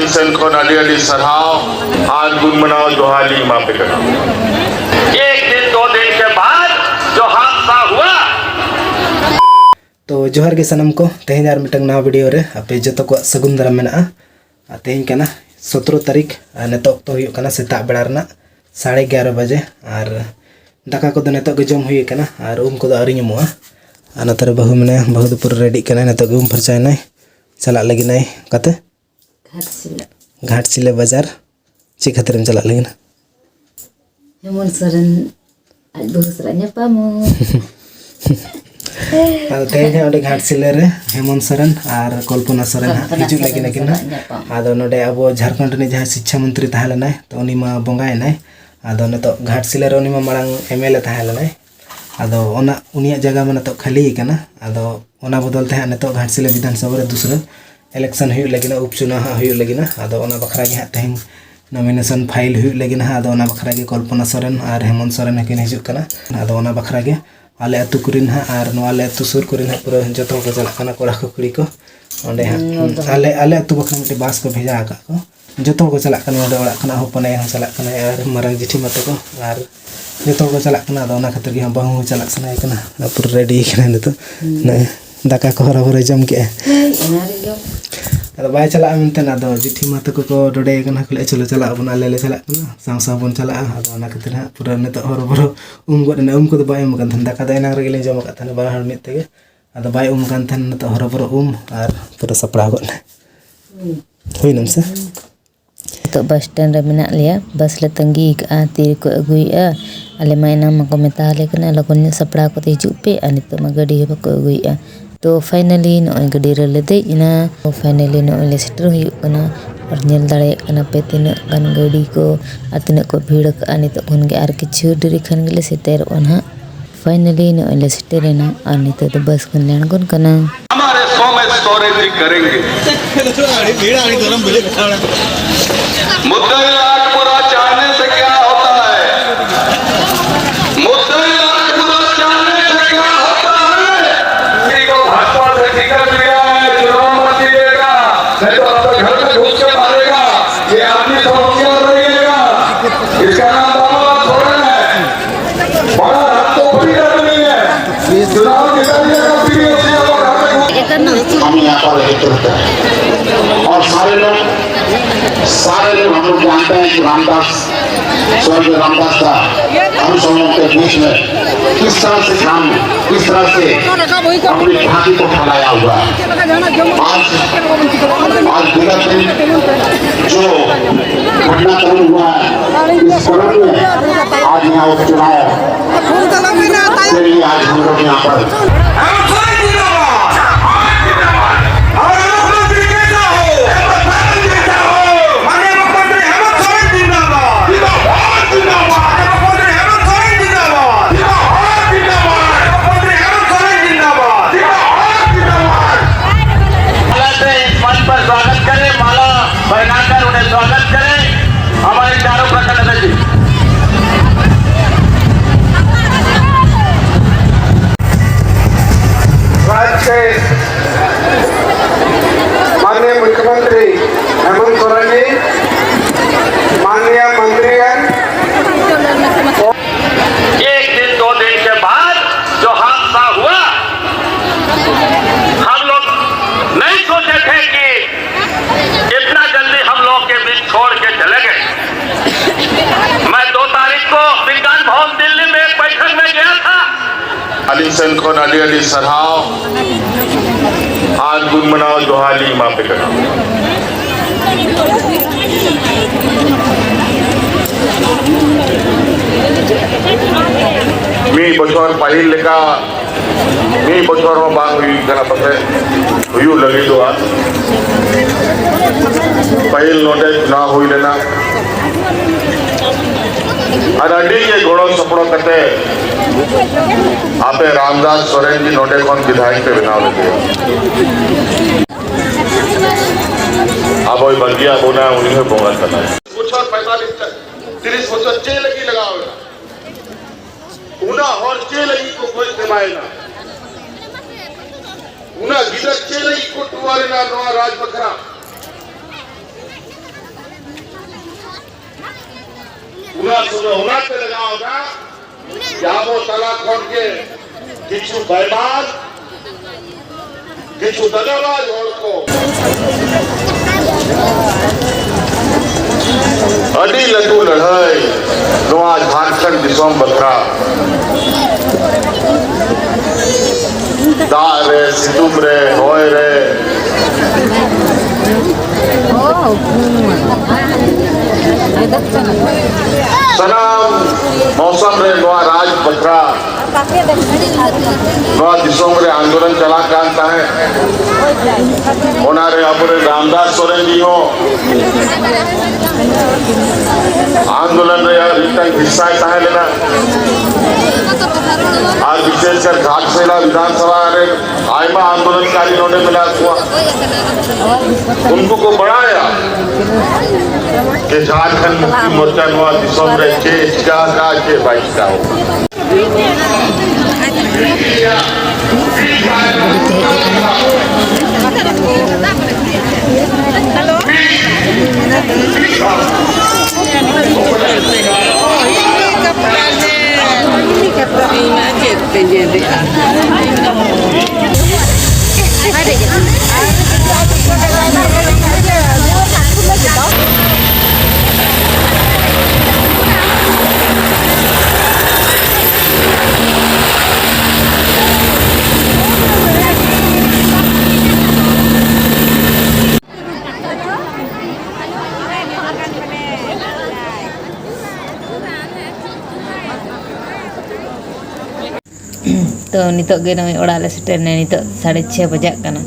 अली सेन खन अली सराव आज गुन मनाओ जोहाली माँ पे करना। एक दिन 2 दिन के बाद जो हादसा हुआ तो जोहार के सनम को तेज और मिटंग नवा वीडियो रे आपे जो को सगुन दाराम मेना तेज कना 17 तारीख नेतो तो हुई कना सेता बेड़ा रना 11:30 बजे और दाका को नेतो के जम हुई कना और उम को आरी नमुआ नतर बहु मने बहु दो पूरा रेडी कना नेतो उम फरचाय नाय चला लगी नाय कते घाटसिले बाजार ची खतरम चला लगी ना हेमंत सोरेन आज बहु सरanya पामो तेज ओडे घाटसिले रे हेमंत सोरेन और कल्पना सोरेन हिजु लगी ना किना आदो नोडे अब झारखंड ने जहां शिक्षा मंत्री ताहलेनाय तो उनी मा बंगायनाय आदो नतो घाटसिले रे उनी मा मांग एमएलए ताहलेनाय आदो ओना उनिया जगह में नतो खाली कना आदो ओना बदल ते नतो घाटसिले विधानसभा रे दूसरा इलेक्शन हुई लगी ना उपचुनाव हुई लगी ना आदो ओना बखरा के तेम नॉमिनेशन फाइल हुई लगी ना आदो ओना बखरा के कल्पना सोरेन और हेमंत सोरेन हकिन हिजु कना आदो ओना बखरा के आले अतु कुरिन हा और नवाले अतु सुर कुरिन हा पूरा जतो को चला कना कोड़ा को कुड़ी को ओंडे हा आले अतु बखरा मिटे बास को भेजा का को जतो को चला कना ओडे ओड़ा कना होपने हा चला कना और मारंग जिठी मते को और जतो को चला कना आदो ओना खातिर के बहु चला सना कना पूरा रेडी कना न तो दाका को हरा भरा जम के बाय चला मनते ना दो जिठी माते को डोडे कना खले चलो चला बना ले चला कना सांग सांग बन चला आदो ओना खातिर हा पूरा ने तो हरा भरा गो ने को बाय मकन धंदा का देना रे ले जम का बार हर मित तेगे आदो बाय कान थन तो हरा भरा और पूरा सपड़ा गो ने हुई नमसे तो बस स्टैंड रे मेना लिया बस ले तंगी का तीर को अगुइया आले मायना मको मेता ले कना लगन सपड़ा को हिजु पे अनि तो मा गाड़ी हे को अगुइया तो फाइनली न गाड़ी रे ले दे इना फाइनली न ले सेटर हुई कना और नेल दाड़े कना पे तीन गन गाड़ी को अतने को भीड़ का अनि तो उन के आर किछु देरी खन गेले सेटर ओना फाइनली न ले सेटर ना अनि तो बस खन लेन गन कना हमारे 100 में 100 रेती करेंगे मुद्दई लाख बुरा चाहने से क्या होता है मुद्दई लाख बुरा चाहने से क्या होता है किसी को भाजपा से टिकट दिया है चुनाव मत दीजिएगा नहीं तो अपने घर में घुस के मारेगा ये आदमी तो होशियार रहिएगा इसका नाम दामोदर सोरेन है बड़ा हाथ तो बड़ी आदमी है चुनाव निकालिएगा हम यहाँ पर रहते हैं और सारे लोग हम लोग जानते हैं कि रामदास स्वर्गीय रामदास का हम सब लोग के बीच में किस तरह से काम किस तरह से अपनी घाटी को फैलाया हुआ आज विगत दिन जो घटनाक्रम हुआ है इस करण में आज यहाँ उपचुनाव के लिए आज हम लोग यहाँ पर बनाकर उन्हें स्वागत करें हमारे चारों प्रखंड में जी राज्य के माननीय मुख्यमंत्री हेमंत सोरेन जी माननीय मंत्रीगण एक दिन 2 दिन के बाद जो हादसा हुआ हम लोग नहीं सोचे थे कि इतना जल्दी हम लोग के बीच छोड़ के चले गए। मैं 2 तारीख को विज्ञान भवन दिल्ली में एक बैठक में गया था अली सेन खन अली सराव आज गुन मनाओ जोहाली माँ पे करना। मी बचर पाहिल लेका मी बचर में बांग हुई कना पते हुई लगी दो आज पहिल नोटे चुनाव हुई लेना और अड़ी ये घोड़ो सपड़ो कते आपे रामदास सोरेन जी नोटे कौन विधायक पे बनाव लगे अब वही बंदिया बोना उन्हीं में बोंगा करना है कुछ और 45 बच्चों चे लगी लगाओ उना और चे लगी को कोई दिमाए ना उना गिदर चे लगी को टुवारे ना नवा राज बखरा सुबह सुबह उड़ाते लगा होगा क्या वो तला खोल के किचु बेईमान किचु दगाबाज और को अड़ी लटू लड़ाई नवा झारखंड दिसोम बखरा दारे सितुम रे होय रे सनाम मौसम रे नवा राज बखरा नवा दिसोम रे आंदोलन चला कांता है ओनारे अपने रामदास सोरेन जी हो आंदोलन रे रिटर्न हिस्सा है लेना आज विशेषकर घाटशिला विधानसभा रे आयमा आंदोलनकारी ने मिला हुआ उनको को बढ़ाया कि झारखंड मुक्ति मोर्चा नवा दिसोम रे का के बाइक का हो तो नितो गे नई ओड़ा ले सेटर ने नितो 6:30 बजे कना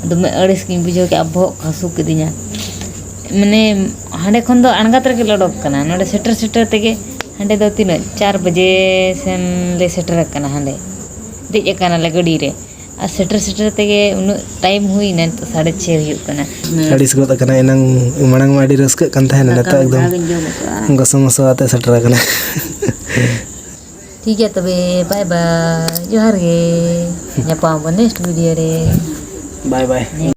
दुमे अड़िस की बुझो के अब खसु किदिया माने हांडे खन दो अणगात रे लडक कना नोडे सेटर तेगे हांडे दो 4 बजे सेन ले सेटर कना हांडे देज कना ले गडी रे आ सेटर तेगे उन टाइम हुई न 6:30 हुई कना अड़िस गो कना एनंग मणंग माडी रस्क कन था न त एकदम गसमसो आते सेटर कना ठीक है तबे बाय बाय जोहार गे नेक्स्ट वीडियो रे बाय बाय।